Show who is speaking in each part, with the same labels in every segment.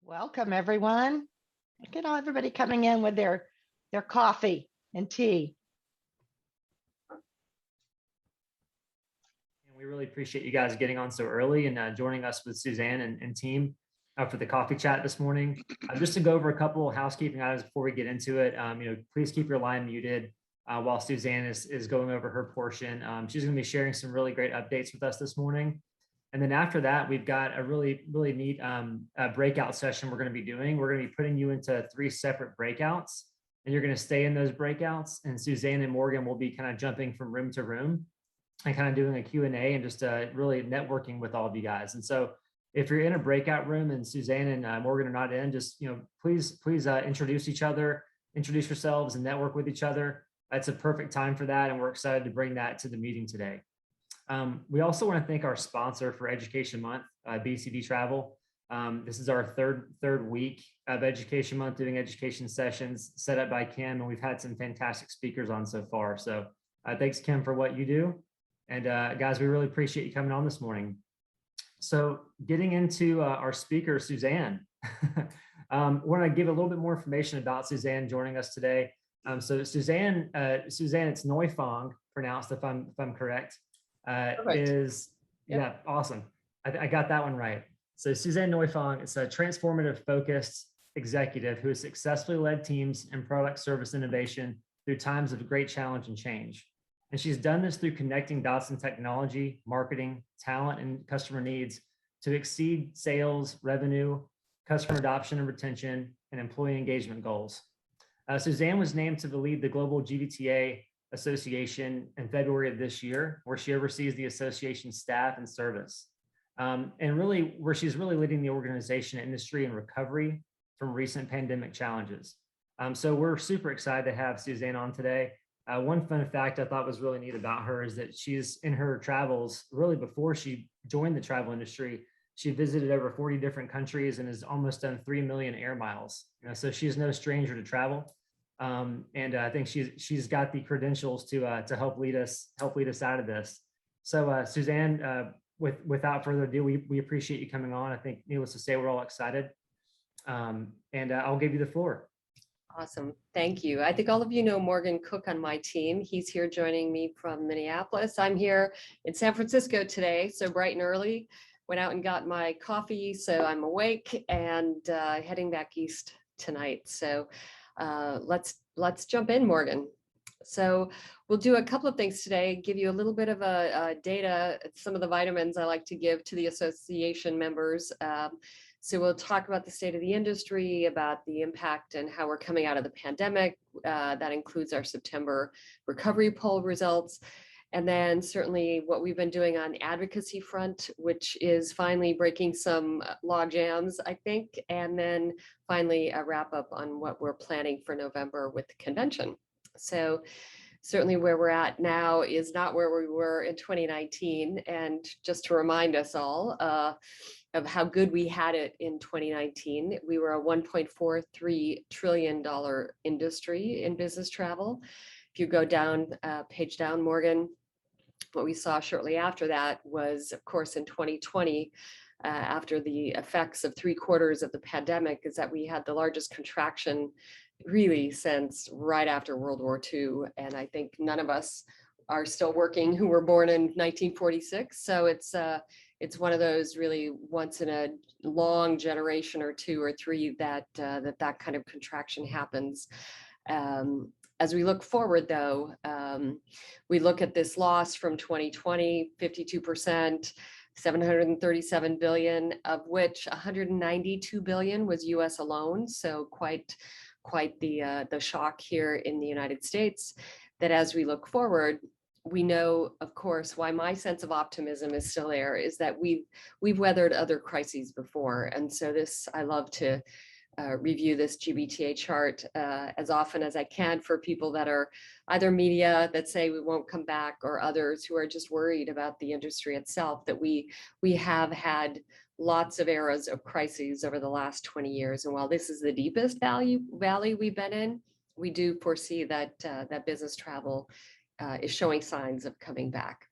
Speaker 1: Welcome, everyone. Look at everybody coming in with their coffee and tea.
Speaker 2: And we really appreciate you guys getting on so early and joining us with Suzanne and team for the coffee chat this morning. Just to go over a couple of housekeeping items before we get into it, please keep your line muted while Suzanne is going over her portion. She's going to be sharing some really great updates with us this morning. And then after that, we've got a really neat breakout session we're going to be doing. We're going to be putting you into 3 separate breakouts, and you're going to stay in those breakouts. And Suzanne and Morgan will be kind of jumping from room to room and kind of doing a Q&A and just really networking with all of you guys. And so if you're in a breakout room and Suzanne and Morgan are not in, just please introduce each other, introduce yourselves, and network with each other. That's a perfect time for that, and we're excited to bring that to the meeting today. We also want to thank our sponsor for Education Month, BCD Travel. This is our third week of Education Month, doing education sessions set up by Kim, and we've had some fantastic speakers on so far. So thanks, Kim, for what you do. And guys, we really appreciate you coming on this morning. So getting into our speaker, Suzanne, we're going to give a little bit more information about Suzanne joining us today. So Suzanne, it's Neufang pronounced, if I'm correct. Yeah, awesome. I got that one right. So Suzanne Neufang is a transformative focused executive who has successfully led teams in product service innovation through times of great challenge and change. And she's done this through connecting dots in technology, marketing, talent, and customer needs to exceed sales, revenue, customer adoption and retention, and employee engagement goals. Suzanne was named to lead the Global GVTA Association in February of this year, where she oversees the association staff and service. And really, where she's really leading the organization, industry, and recovery from recent pandemic challenges. So we're super excited to have Suzanne on today. One fun fact I thought was really neat about her is that she's in her travels, really before she joined the travel industry, she visited over 40 different countries and has almost done 3 million air miles. So she's no stranger to travel. And I think she's got the credentials to help lead us out of this. So Suzanne, without further ado, we appreciate you coming on. I think needless to say, we're all excited. And I'll give you the floor.
Speaker 3: Awesome. Thank you. I think all of you know Morgan Cook on my team. He's here joining me from Minneapolis. I'm here in San Francisco today, so bright and early. Went out and got my coffee, so I'm awake and heading back east tonight. So let's jump in, Morgan. So we'll do a couple of things today, give you a little bit of a data, some of the vitamins I like to give to the association members. So we'll talk about the state of the industry, about the impact and how we're coming out of the pandemic. That includes our September recovery poll results. And then certainly what we've been doing on advocacy front, which is finally breaking some log jams, I think. And then finally a wrap up on what we're planning for November with the convention. So certainly where we're at now is not where we were in 2019. And just to remind us all of how good we had it in 2019, we were a $1.43 trillion industry in business travel. If you go down, page down, Morgan, what we saw shortly after that was, of course, in 2020, after the effects of 3/4 of the pandemic, is that we had the largest contraction really since right after World War II. And I think none of us are still working who were born in 1946. So it's one of those really once in a long generation or 2 or 3 that kind of contraction happens. As we look forward, though, we look at this loss from 2020, 52%, 737 billion, of which 192 billion was US alone. So quite the shock here in the United States. That as we look forward, we know, of course, why my sense of optimism is still there is that we've weathered other crises before. And so this, I love to review this GBTA chart as often as I can for people that are either media that say we won't come back, or others who are just worried about the industry itself, that we have had lots of eras of crises over the last 20 years. And while this is the deepest valley we've been in, we do foresee that that business travel is showing signs of coming back.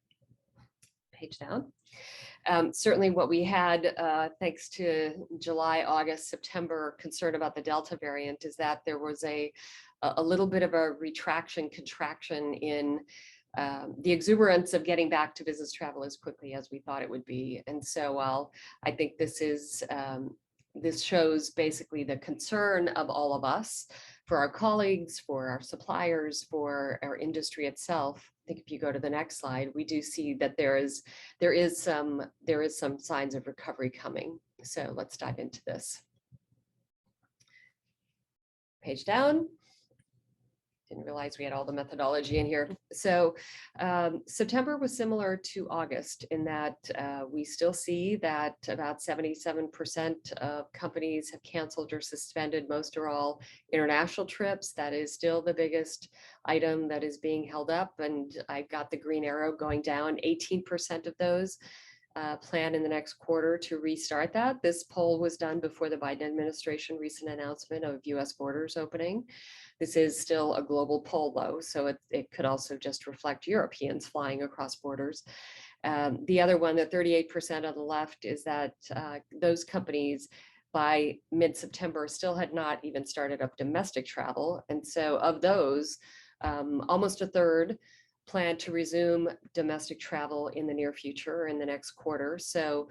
Speaker 3: Page down. Certainly what we had, thanks to July, August, September concern about the Delta variant is that there was a little bit of a contraction in the exuberance of getting back to business travel as quickly as we thought it would be. And so while I think this shows basically the concern of all of us, for our colleagues, for our suppliers, for our industry itself. I think if you go to the next slide, we do see that there is some signs of recovery coming. So let's dive into this. Page down. Didn't realize we had all the methodology in here. So September was similar to August in that we still see that about 77% of companies have canceled or suspended most or all international trips. That is still the biggest item that is being held up. And I've got the green arrow going down. 18% of those plan in the next quarter to restart that. This poll was done before the Biden administration recent announcement of US borders opening. This is still a global poll though, so it could also just reflect Europeans flying across borders. The other one, the 38% on the left, is that those companies by mid-September still had not even started up domestic travel. And so of those, almost a third plan to resume domestic travel in the near future in the next quarter. So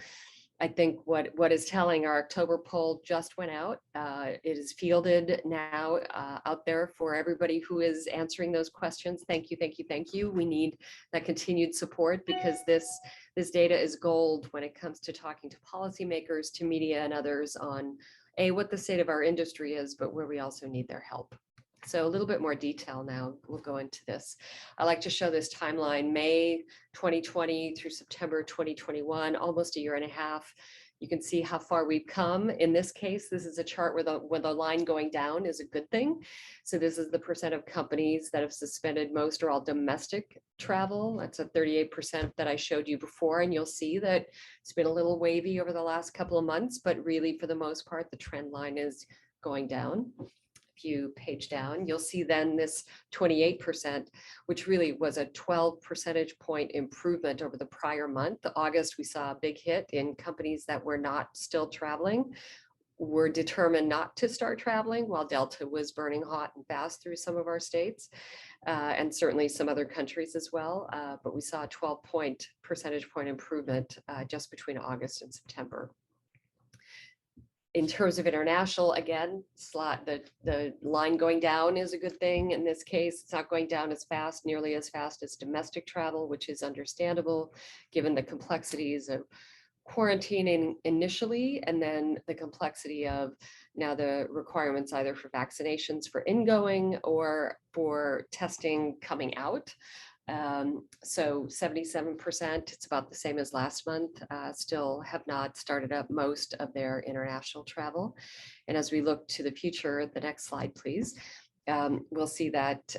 Speaker 3: I think what is telling, our October poll just went out. It is fielded now out there for everybody who is answering those questions. Thank you, thank you, thank you. We need that continued support because this data is gold when it comes to talking to policymakers, to media and others on what the state of our industry is, but where we also need their help. So a little bit more detail now, we'll go into this. I like to show this timeline, May 2020 through September 2021, almost a year and a half. You can see how far we've come. In this case, this is a chart where the line going down is a good thing. So this is the percent of companies that have suspended most or all domestic travel. That's a 38% that I showed you before. And you'll see that it's been a little wavy over the last couple of months, but really for the most part, the trend line is going down. If you page down, you'll see then this 28%, which really was a 12 percentage point improvement over the prior month. August, we saw a big hit in companies that were not still traveling, were determined not to start traveling while Delta was burning hot and fast through some of our states and certainly some other countries as well. But we saw a 12 percentage point improvement just between August and September. In terms of international, again, the line going down is a good thing. In this case, it's not going down as fast, nearly as fast as domestic travel, which is understandable given the complexities of quarantining initially, and then the complexity of now the requirements either for vaccinations for ingoing or for testing coming out. So 77%, it's about the same as last month, still have not started up most of their international travel. And as we look to the future, the next slide, please, we'll see that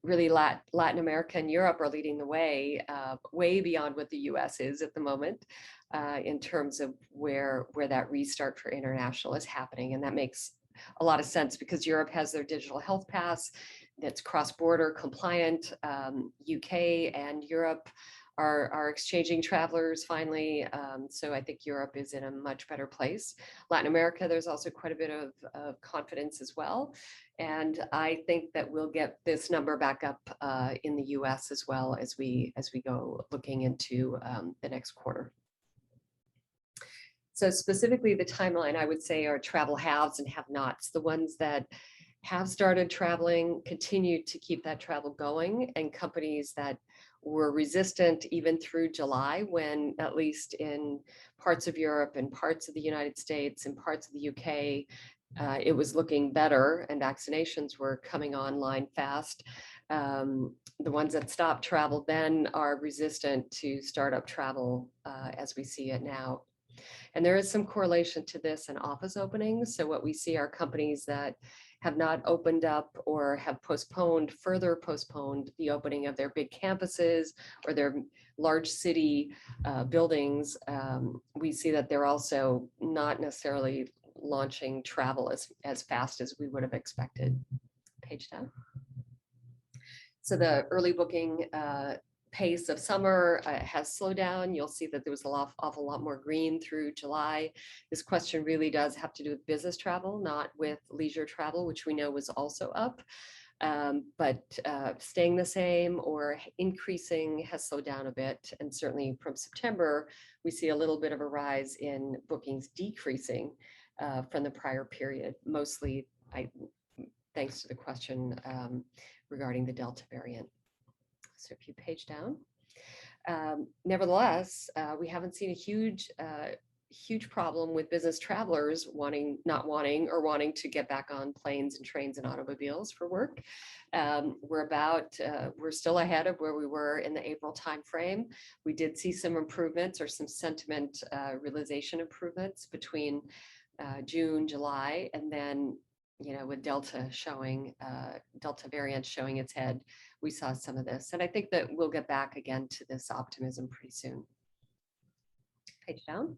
Speaker 3: really Latin America and Europe are leading the way, way beyond what the US is at the moment, in terms of where that restart for international is happening. And that makes a lot of sense because Europe has their digital health pass that's cross-border compliant. UK and Europe are exchanging travelers finally. So I think Europe is in a much better place. Latin America, there's also quite a bit of confidence as well. And I think that we'll get this number back up in the US as well as we go looking into the next quarter. So specifically the timeline, I would say, are travel haves and have-nots. The ones that have started traveling, continue to keep that travel going, and companies that were resistant even through July, when at least in parts of Europe and parts of the United States and parts of the UK, it was looking better and vaccinations were coming online fast. The ones that stopped travel then are resistant to startup travel as we see it now. And there is some correlation to this in office openings. So what we see are companies that have not opened up or have further postponed the opening of their big campuses or their large city buildings. We see that they're also not necessarily launching travel as fast as we would have expected. Page down. So the early booking pace of summer has slowed down. You'll see that there was awful lot more green through July. This question really does have to do with business travel, not with leisure travel, which we know was also up. But staying the same or increasing has slowed down a bit. And certainly from September, we see a little bit of a rise in bookings decreasing from the prior period, mostly thanks to the question regarding the Delta variant. So if you page down, nevertheless, we haven't seen a huge problem with business travelers not wanting to get back on planes and trains and automobiles for work. We're still ahead of where we were in the April timeframe. We did see some improvements or some sentiment realization improvements between June, July, and then, with Delta variant showing its head, we saw some of this. And I think that we'll get back again to this optimism pretty soon. Page down.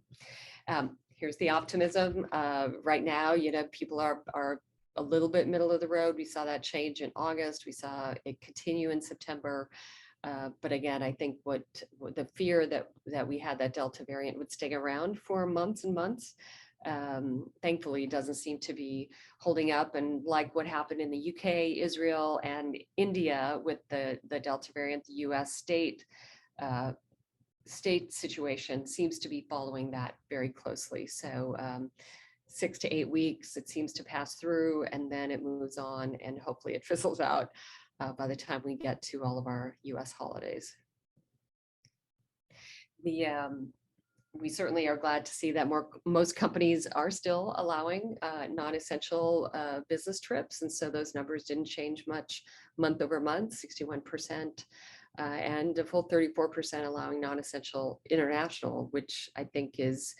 Speaker 3: Here's the optimism. Right now, people are a little bit middle of the road. We saw that change in August. We saw it continue in September. But again, I think what the fear that we had that Delta variant would stay around for months and months, thankfully doesn't seem to be holding up. And like what happened in the UK, Israel, and India with the Delta variant, the US state situation seems to be following that very closely. So 6 to 8 weeks, it seems to pass through, and then it moves on, and hopefully it fizzles out by the time we get to all of our US holidays. We certainly are glad to see that most companies are still allowing non-essential business trips. And so those numbers didn't change much month over month, 61%, and a full 34% allowing non-essential international, which I think is,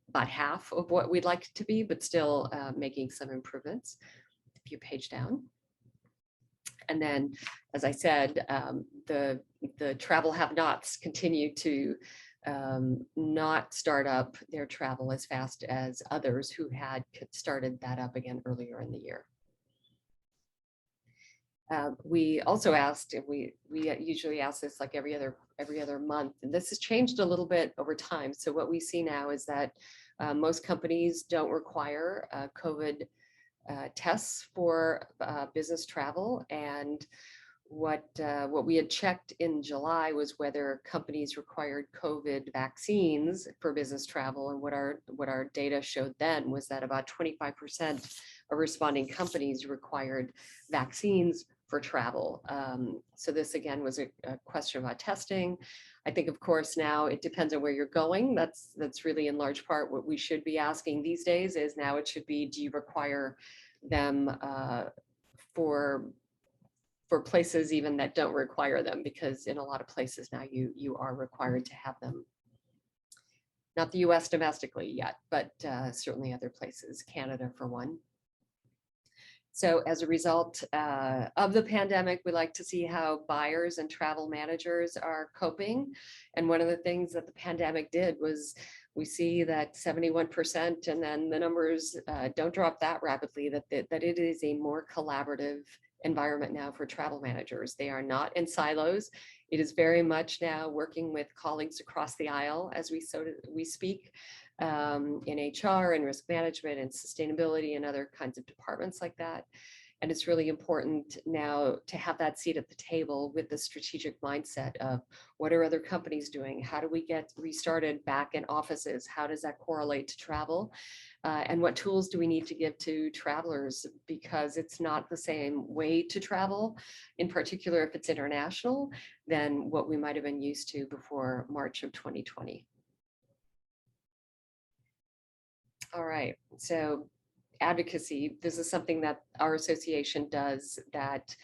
Speaker 3: about half of what we'd like it to be, but still making some improvements. If you page down. And then, as I said, the travel have-nots continue to not start up their travel as fast as others who had started that up again earlier in the year. We also asked, and we usually ask this like every other month, and this has changed a little bit over time. So what we see now is that most companies don't require COVID tests for business travel, and what we had checked in July was whether companies required COVID vaccines for business travel, and what our data showed then was that about 25% of responding companies required vaccines for travel. So this again was a question about testing. I think, of course, now it depends on where you're going. That's really in large part what we should be asking these days. Is now it should be, do you require them for places even that don't require them? Because in a lot of places now you are required to have them. Not the US domestically yet, but certainly other places, Canada for one. So as a result of the pandemic, we like to see how buyers and travel managers are coping. And one of the things that the pandemic did was we see that 71%, and then the numbers don't drop that rapidly, that it is a more collaborative environment now for travel managers. They are not in silos. It is very much now working with colleagues across the aisle as we speak, in HR and risk management and sustainability and other kinds of departments like that. And it's really important now to have that seat at the table with the strategic mindset of what are other companies doing? How do we get restarted back in offices? How does that correlate to travel? And what tools do we need to give to travelers? Because it's not the same way to travel, in particular if it's international, than what we might have been used to before March of 2020. All right, so advocacy, this is something that our association does that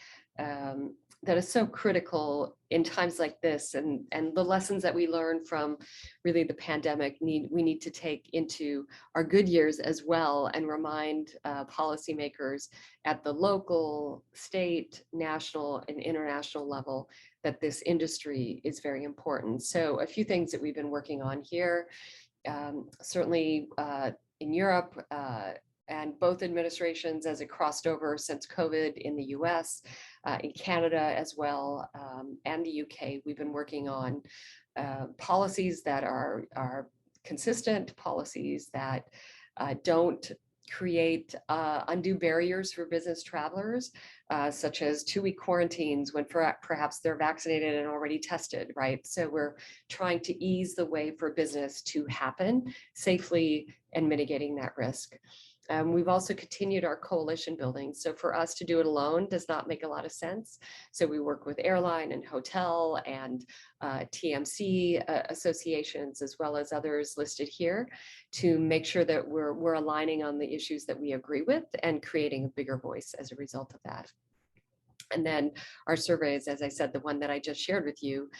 Speaker 3: is so critical in times like this, and the lessons that we learn from really the pandemic we need to take into our good years as well, and remind policymakers at the local, state, national, and international level that this industry is very important. So a few things that we've been working on here, certainly in Europe, and both administrations as it crossed over since COVID in the US, in Canada as well, and the UK, we've been working on policies that are consistent, policies that don't create undue barriers for business travelers, such as 2-week quarantines when perhaps they're vaccinated and already tested, right? So we're trying to ease the way for business to happen safely and mitigating that risk. We've also continued our coalition building. So for us to do it alone does not make a lot of sense. So we work with airline and hotel and TMC associations, as well as others listed here, to make sure that we're aligning on the issues that we agree with and creating a bigger voice as a result of that. And then our surveys, as I said, the one that I just shared with you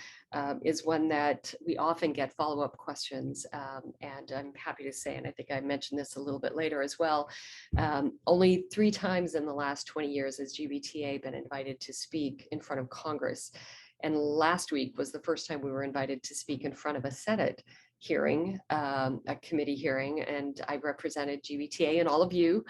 Speaker 3: is one that we often get follow-up questions. And I'm happy to say, and I think I mentioned this a little bit later as well, only 3 times in the last 20 years has GBTA been invited to speak in front of Congress. And last week was the first time we were invited to speak in front of a Senate hearing, a committee hearing, and I represented GBTA and all of you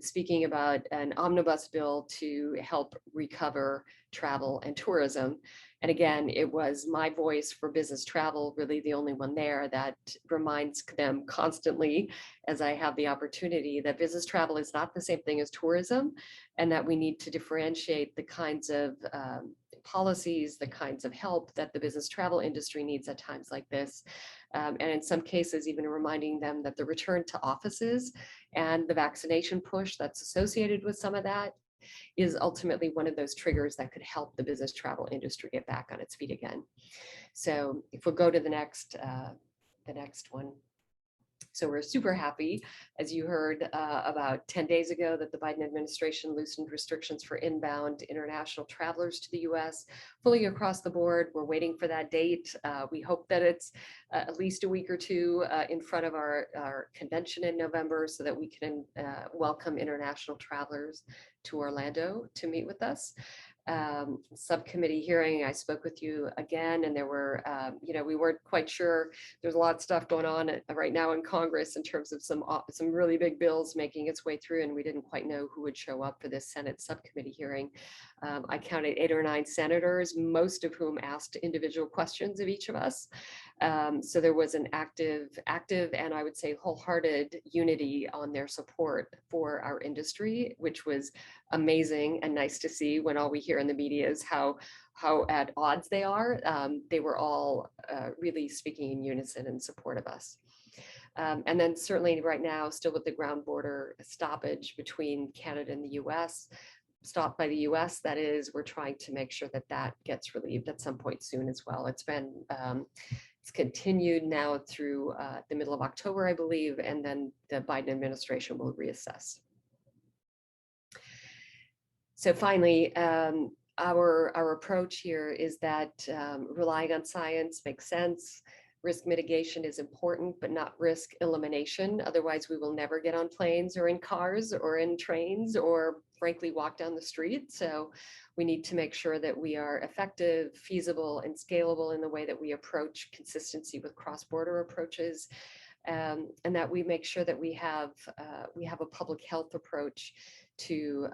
Speaker 3: speaking about an omnibus bill to help recover travel and tourism. And again, it was my voice for business travel, really the only one there, that reminds them constantly, as I have the opportunity, that business travel is not the same thing as tourism, and that we need to differentiate the kinds of policies, the kinds of help that the business travel industry needs at times like this. And in some cases, even reminding them that the return to offices and the vaccination push that's associated with some of that is ultimately one of those triggers that could help the business travel industry get back on its feet again. So if we'll go to the next one. So we're super happy, as you heard about 10 days ago, that the Biden administration loosened restrictions for inbound international travelers to the US fully across the board. We're waiting for that date. We hope that it's at least a week or two in front of our convention in November so that we can welcome international travelers to Orlando to meet with us. Subcommittee hearing, I spoke with you again, and there were, we weren't quite sure. There's a lot of stuff going on right now in Congress in terms of some really big bills making its way through, and we didn't quite know who would show up for this Senate subcommittee hearing. I counted 8 or 9 senators, most of whom asked individual questions of each of us. So there was an active, and I would say wholehearted unity on their support for our industry, which was amazing and nice to see when all we hear in the media is how at odds they are. They were all really speaking in unison in support of us. And then certainly right now, still with the ground border stoppage between Canada and the US, stopped by the US, that is, we're trying to make sure that that gets relieved at some point soon as well. It's been, it's continued now through the middle of October, I believe, and then the Biden administration will reassess. So finally, our approach here is that relying on science makes sense. Risk mitigation is important, but not risk elimination. Otherwise, we will never get on planes or in cars or in trains or frankly walk down the street. So we need to make sure that we are effective, feasible, and scalable in the way that we approach consistency with cross-border approaches, and that we make sure that we have a public health approach to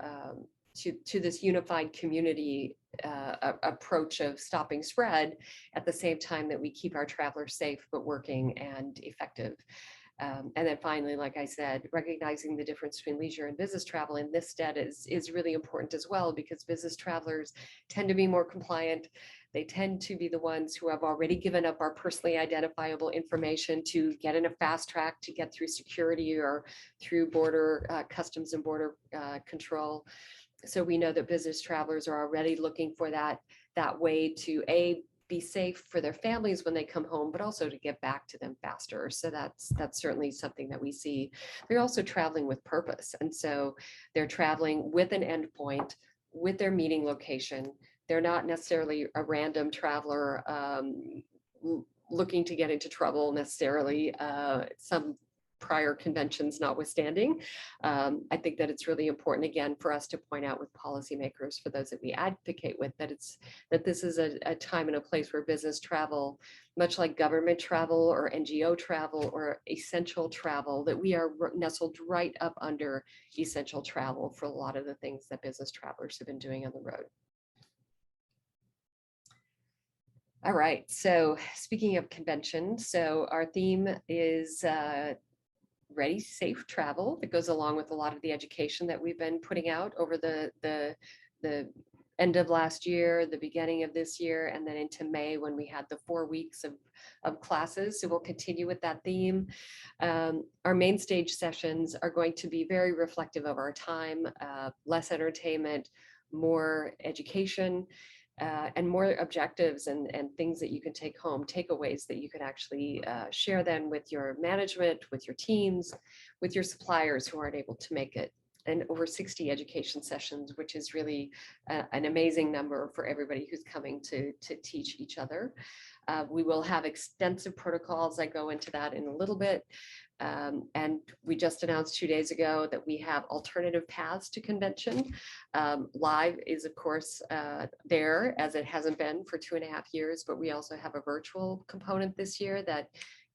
Speaker 3: this unified community approach of stopping spread at the same time that we keep our travelers safe but working and effective. And then finally, like I said, recognizing the difference between leisure and business travel in this stead is really important as well, because business travelers tend to be more compliant. They tend to be the ones who have already given up our personally identifiable information to get in a fast track to get through security or through border customs and border control. So we know that business travelers are already looking for that way to be safe for their families when they come home, but also to get back to them faster. So that's certainly something that we see. They're also traveling with purpose. And so they're traveling with an endpoint, with their meeting location. They're not necessarily a random traveler looking to get into trouble necessarily. Some prior conventions notwithstanding. I think that it's really important, again, for us to point out with policymakers, for those that we advocate with, that this is a time and a place where business travel, much like government travel or NGO travel or essential travel, that we are nestled right up under essential travel for a lot of the things that business travelers have been doing on the road. All right, so speaking of convention, so our theme is ready, safe travel. That goes along with a lot of the education that we've been putting out over the end of last year, the beginning of this year, and then into May when we had the 4 weeks of classes. So we'll continue with that theme. Our main stage sessions are going to be very reflective of our time, less entertainment, more education, and more objectives and things that you can take home, takeaways that you can actually share then with your management, with your teams, with your suppliers who aren't able to make it. And over 60 education sessions, which is really an amazing number for everybody who's coming to teach each other. We will have extensive protocols. I go into that in a little bit. And we just announced 2 days ago that we have alternative paths to convention. Live is, of course, there, as it hasn't been for 2.5 years, but we also have a virtual component this year that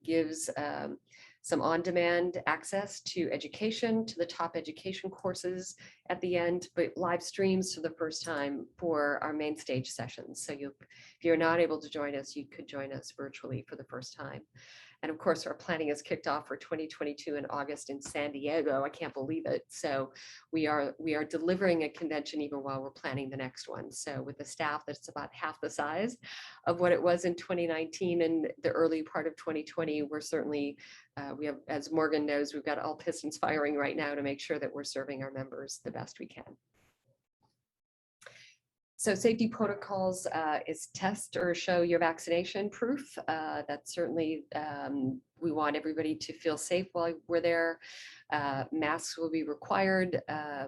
Speaker 3: gives some on-demand access to education, to the top education courses at the end, but live streams for the first time for our main stage sessions. So if you're not able to join us, you could join us virtually for the first time. And of course, our planning is kicked off for 2022 in August in San Diego. I can't believe it. So we are delivering a convention even while we're planning the next one. So with a staff that's about half the size of what it was in 2019 and the early part of 2020, we're certainly, we have, as Morgan knows, we've got all pistons firing right now to make sure that we're serving our members the best we can. So safety protocols is test or show your vaccination proof. That's certainly, we want everybody to feel safe while we're there. Masks will be required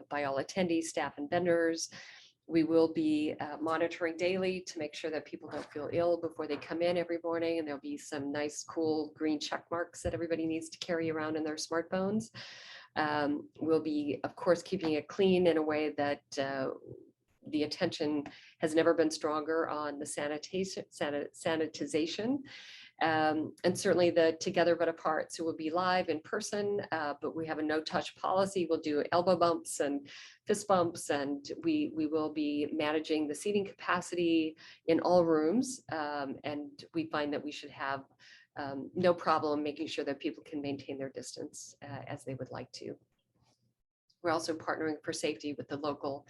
Speaker 3: by all attendees, staff, and vendors. We will be monitoring daily to make sure that people don't feel ill before they come in every morning. And there'll be some nice, cool green check marks that everybody needs to carry around in their smartphones. We'll be, of course, keeping it clean in a way that the attention has never been stronger on the sanitization. And certainly the together but apart. So we'll be live in person, but we have a no touch policy. We'll do elbow bumps and fist bumps, and we will be managing the seating capacity in all rooms. And we find that we should have no problem making sure that people can maintain their distance as they would like to. We're also partnering for safety with the local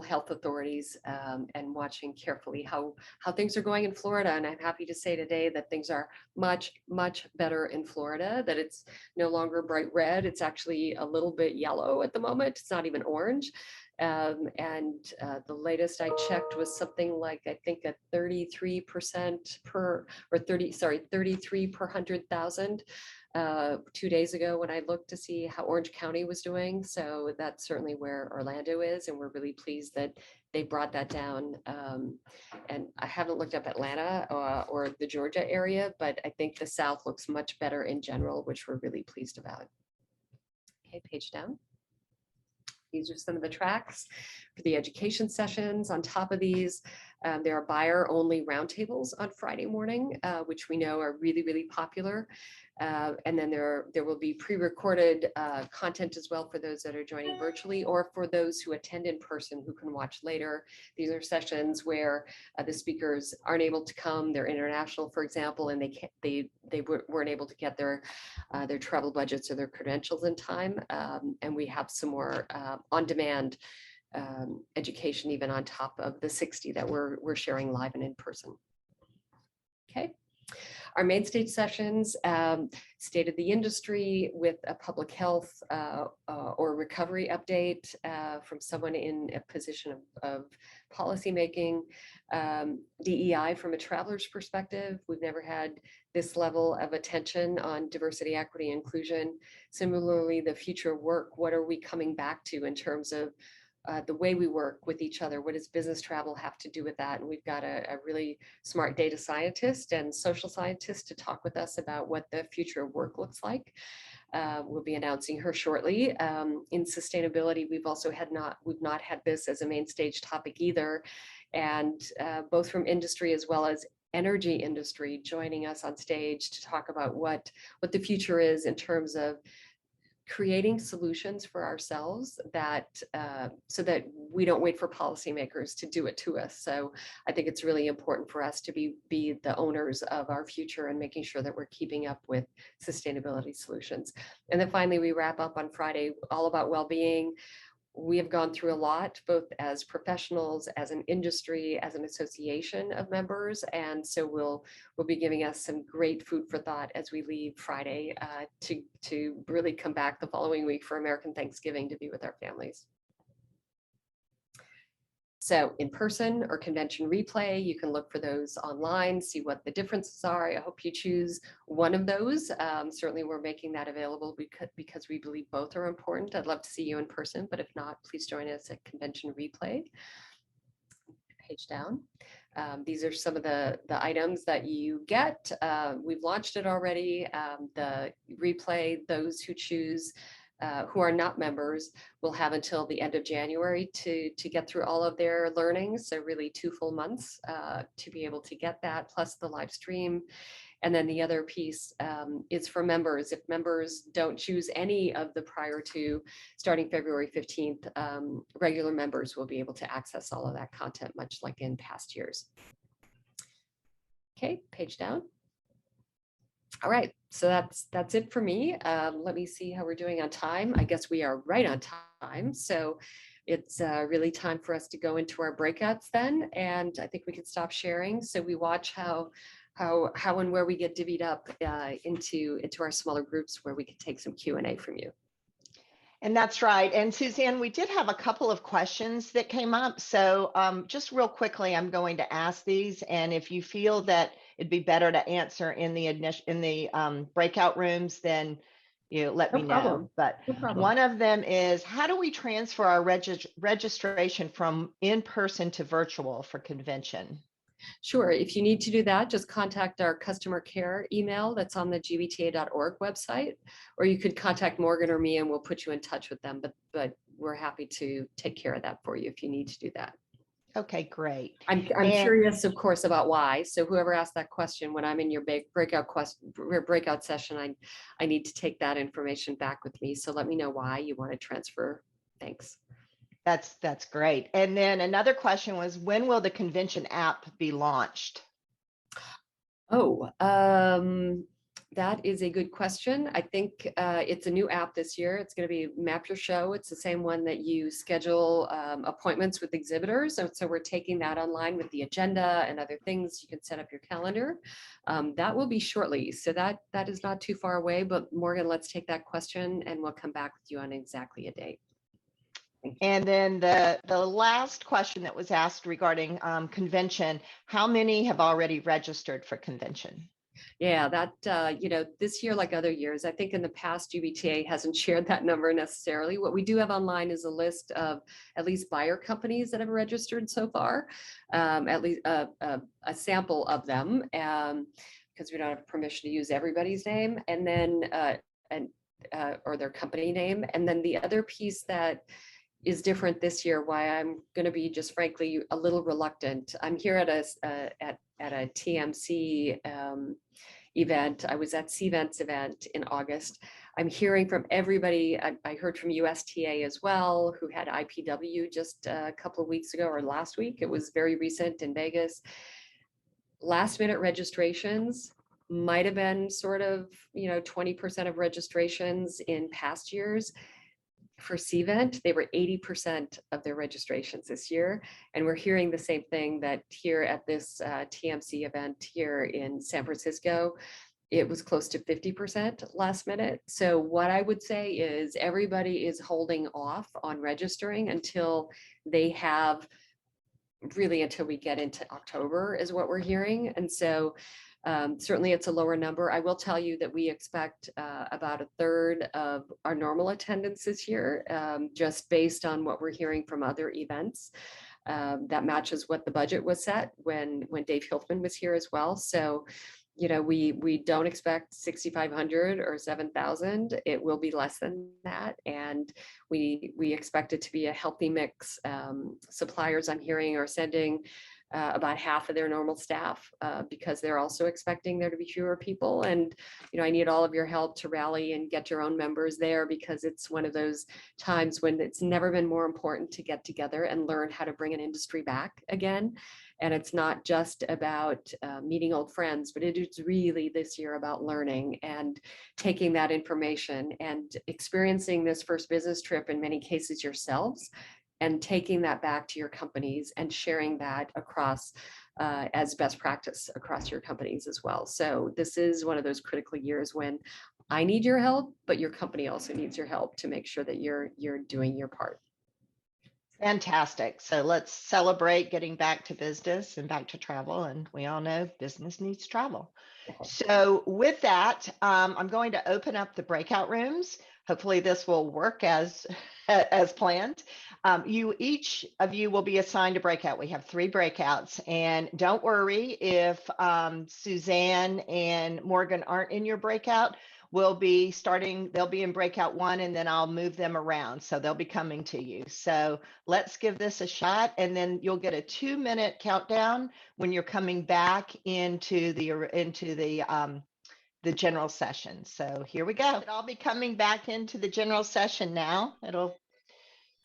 Speaker 3: health authorities and watching carefully how things are going in Florida. And I'm happy to say today that things are much, much better in Florida, that it's no longer bright red. It's actually a little bit yellow at the moment. It's not even orange. And the latest I checked was something like, I think, a 33% 33 per 100,000. 2 days ago when I looked to see how Orange County was doing. So that's certainly where Orlando is, and we're really pleased that they brought that down. And I haven't looked up Atlanta or the Georgia area, but I think the South looks much better in general, which we're really pleased about. Okay, page down. These are some of the tracks for the education sessions. On top of these, there are buyer-only roundtables on Friday morning, which we know are really, really popular. And then there will be pre-recorded content as well for those that are joining virtually, or for those who attend in person who can watch later. These are sessions where the speakers aren't able to come. They're international, for example, and they weren't able to get their travel budgets or their credentials in time. And we have some more on-demand education even on top of the 60 that we're sharing live and in person. Okay. Our main stage sessions, state of the industry with a public health or recovery update from someone in a position of policymaking, DEI from a traveler's perspective. We've never had this level of attention on diversity, equity, inclusion. Similarly, the future of work, what are we coming back to in terms of the way we work with each other? What does business travel have to do with that? And we've got a really smart data scientist and social scientist to talk with us about what the future of work looks like. We'll be announcing her shortly. In sustainability, we've not had this as a main stage topic either. And both from industry as well as energy industry joining us on stage to talk about what the future is in terms of creating solutions for ourselves that so that we don't wait for policymakers to do it to us. So I think it's really important for us to be the owners of our future and making sure that we're keeping up with sustainability solutions. And then finally, we wrap up on Friday all about well-being. We have gone through a lot, both as professionals, as an industry, as an association of members. And so we'll be giving us some great food for thought as we leave Friday to really come back the following week for American Thanksgiving to be with our families. So in person or convention replay, you can look for those online, see what the differences are. I hope you choose one of those. Certainly we're making that available because we believe both are important. I'd love to see you in person, but if not, please join us at convention replay. Page down. These are some of the items that you get. We've launched it already. The replay, those who choose who are not members will have until the end of January to get through all of their learnings. So really 2 full months to be able to get that, plus the live stream. And then the other piece is for members. If members don't choose any of the prior to starting February 15th, regular members will be able to access all of that content, much like in past years. Okay, page down. All right, so that's it for me. Let me see how we're doing on time. I guess we are right on time. So it's really time for us to go into our breakouts then. And I think we can stop sharing. So we watch how and where we get divvied up into our smaller groups where we can take some Q&A from you.
Speaker 1: And that's right. And Suzanne, we did have a couple of questions that came up. So just real quickly, I'm going to ask these. And if you feel that it'd be better to answer in the breakout rooms, then let me know. But one of them is, how do we transfer our registration from in-person to virtual for convention?
Speaker 3: Sure. If you need to do that, just contact our customer care email that's on the gbta.org website, or you could contact Morgan or me and we'll put you in touch with them. But we're happy to take care of that for you if you need to do that.
Speaker 1: Okay, great.
Speaker 3: I'm curious, of course, about why. So whoever asked that question, when I'm in your breakout session, I need to take that information back with me. So let me know why you want to transfer. Thanks.
Speaker 1: That's great. And then another question was, when will the convention app be launched?
Speaker 3: Oh, that is a good question. I think it's a new app this year. It's going to be Map Your Show. It's the same one that you schedule appointments with exhibitors. And so we're taking that online with the agenda and other things. You can set up your calendar. That will be shortly. So that is not too far away. But Morgan, let's take that question and we'll come back with you on exactly a date.
Speaker 1: And then the last question that was asked regarding convention, how many have already registered for convention?
Speaker 3: Yeah, that, this year, like other years, I think in the past, GBTA hasn't shared that number necessarily. What we do have online is a list of at least buyer companies that have registered so far, at least a sample of them, because we don't have permission to use everybody's name, and then, or their company name. And then the other piece that is different this year, why I'm going to be just frankly a little reluctant. I'm here at a TMC event. I was at CVent's event in August. I'm hearing from everybody. I heard from USTA as well, who had IPW just a couple of weeks ago or last week. It was very recent in Vegas. Last minute registrations might have been sort of 20% of registrations in past years. For CVent, they were 80% of their registrations this year. And we're hearing the same thing, that here at this TMC event here in San Francisco, it was close to 50% last minute. So what I would say is everybody is holding off on registering until they have, really until we get into October is what we're hearing. And so certainly it's a lower number. I will tell you that we expect about a third of our normal attendance this year, just based on what we're hearing from other events. That matches what the budget was set when Dave Hiltman was here as well. So we don't expect 6,500 or 7,000. It will be less than that. And we expect it to be a healthy mix. Suppliers, I'm hearing, are sending about half of their normal staff because they're also expecting there to be fewer people. And, I need all of your help to rally and get your own members there, because it's one of those times when it's never been more important to get together and learn how to bring an industry back again. And it's not just about meeting old friends, but it is really this year about learning and taking that information and experiencing this first business trip, in many cases yourselves, and taking that back to your companies and sharing that across as best practice across your companies as well. So this is one of those critical years when I need your help, but your company also needs your help to make sure that you're doing your part.
Speaker 1: Fantastic. So let's celebrate getting back to business and back to travel. And we all know business needs travel. So with that, I'm going to open up the breakout rooms. Hopefully this will work as planned. Each of you will be assigned a breakout. We have 3 breakouts, and don't worry if Suzanne and Morgan aren't in your breakout. They'll be in breakout 1, and then I'll move them around. So they'll be coming to you. So let's give this a shot, and then you'll get a 2-minute countdown when you're coming back into the general session. So here we go. I'll be coming back into the general session now. It'll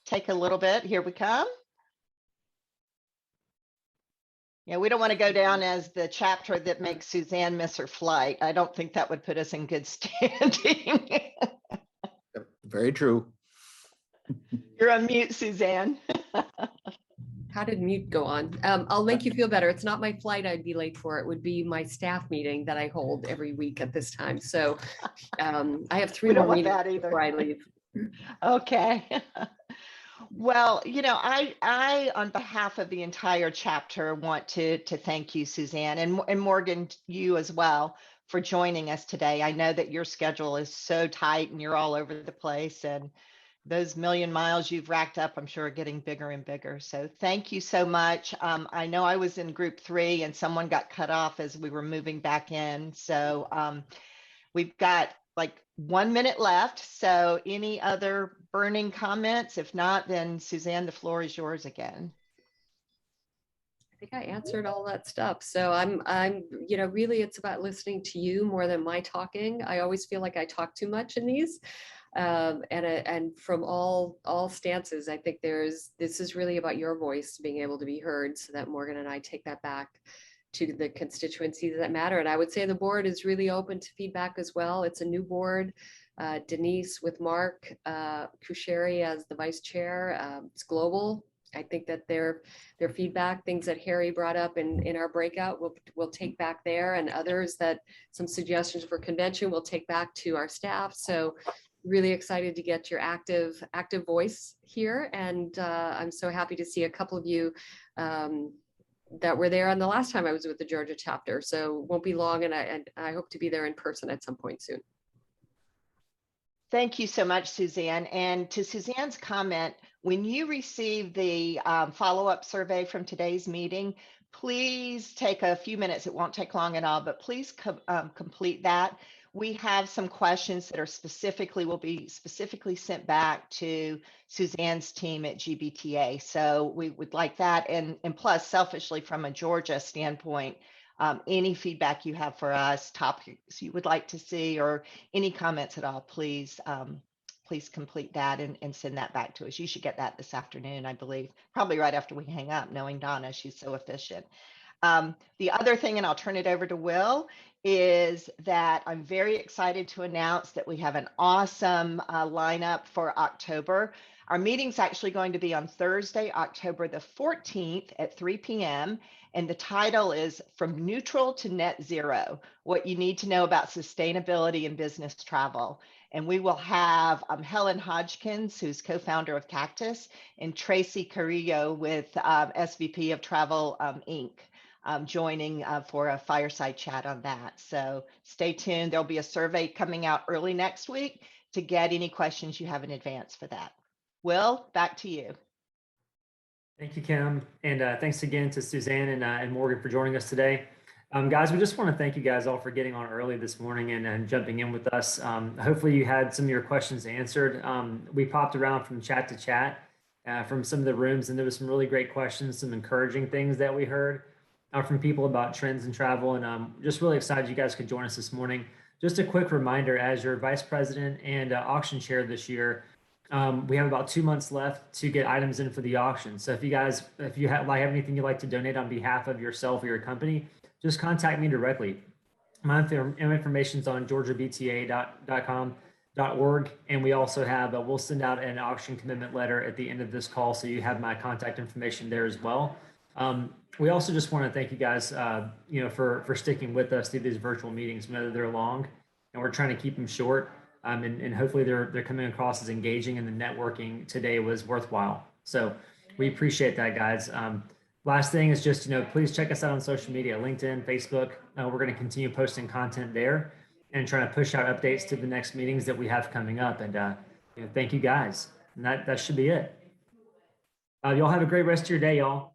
Speaker 1: take a little bit. Here we come. Yeah, we don't want to go down as the chapter that makes Suzanne miss her flight. I don't think that would put us in good standing.
Speaker 4: Very true.
Speaker 1: You're on mute, Suzanne.
Speaker 3: How did mute go on? I'll make you feel better. It's not my flight I'd be late for. It would be my staff meeting that I hold every week at this time. So I have 3 more meetings before I leave.
Speaker 1: Okay. Well, I on behalf of the entire chapter want to thank you, Suzanne, and Morgan, you as well, for joining us today. I know that your schedule is so tight and you're all over the place, and those million miles you've racked up, I'm sure, are getting bigger and bigger. So thank you so much. I know I was in group 3 and someone got cut off as we were moving back in. So we've got like 1 minute left. So any other burning comments? If not, then Suzanne, the floor is yours again.
Speaker 3: I think I answered all that stuff. So I'm really it's about listening to you more than my talking. I always feel like I talk too much in these. And from all stances, I think this is really about your voice being able to be heard, so that Morgan and I take that back to the constituencies that matter. And I would say the board is really open to feedback as well. It's a new board. Denise with Mark Kusheri as the vice chair. It's global. I think that their feedback, things that Harry brought up in our breakout, we'll take back there, and others that some suggestions for convention we'll take back to our staff. So really excited to get your active voice here. And I'm so happy to see a couple of you that were there on the last time I was with the Georgia chapter. So won't be long, and I hope to be there in person at some point soon.
Speaker 1: Thank you so much, Suzanne. And to Suzanne's comment, when you receive the follow-up survey from today's meeting, please take a few minutes. It won't take long at all, but please complete that. We have some questions that will be specifically sent back to Suzanne's team at GBTA. So we would like that. And plus, selfishly, from a Georgia standpoint, any feedback you have for us, topics you would like to see, or any comments at all, please complete that and send that back to us. You should get that this afternoon, I believe, probably right after we hang up, knowing Donna, she's so efficient. The other thing, and I'll turn it over to Will, is that I'm very excited to announce that we have an awesome lineup for October. Our meeting's actually going to be on Thursday, October the 14th at 3 p.m. And the title is From Neutral to Net Zero, What You Need to Know About Sustainability in Business Travel. And we will have Helen Hodgkins, who's co-founder of Cactus, and Tracy Carrillo with SVP of Travel Inc. Joining for a fireside chat on that. So stay tuned. There'll be a survey coming out early next week to get any questions you have in advance for that. Will, back to you.
Speaker 2: Thank you, Kim. And thanks again to Suzanne and Morgan for joining us today. Guys, we just want to thank you guys all for getting on early this morning and jumping in with us. Hopefully you had some of your questions answered. We popped around from chat to chat from some of the rooms, and there was some really great questions, some encouraging things that we heard from people about trends in travel. And just really excited you guys could join us this morning. Just a quick reminder, as your vice president and auction chair this year, we have about 2 months left to get items in for the auction. So if you have anything you'd like to donate on behalf of yourself or your company, just contact me directly. My information is on georgiabta.com.org. And we also have, we'll send out an auction commitment letter at the end of this call. So you have my contact information there as well. We also just want to thank you guys, for sticking with us through these virtual meetings. We know that they're long and we're trying to keep them short. And hopefully they're coming across as engaging, and the networking today was worthwhile. So we appreciate that, guys. Last thing is just, please check us out on social media, LinkedIn, Facebook. We're going to continue posting content there and trying to push out updates to the next meetings that we have coming up. And thank you guys. And that should be it. Y'all have a great rest of your day, y'all.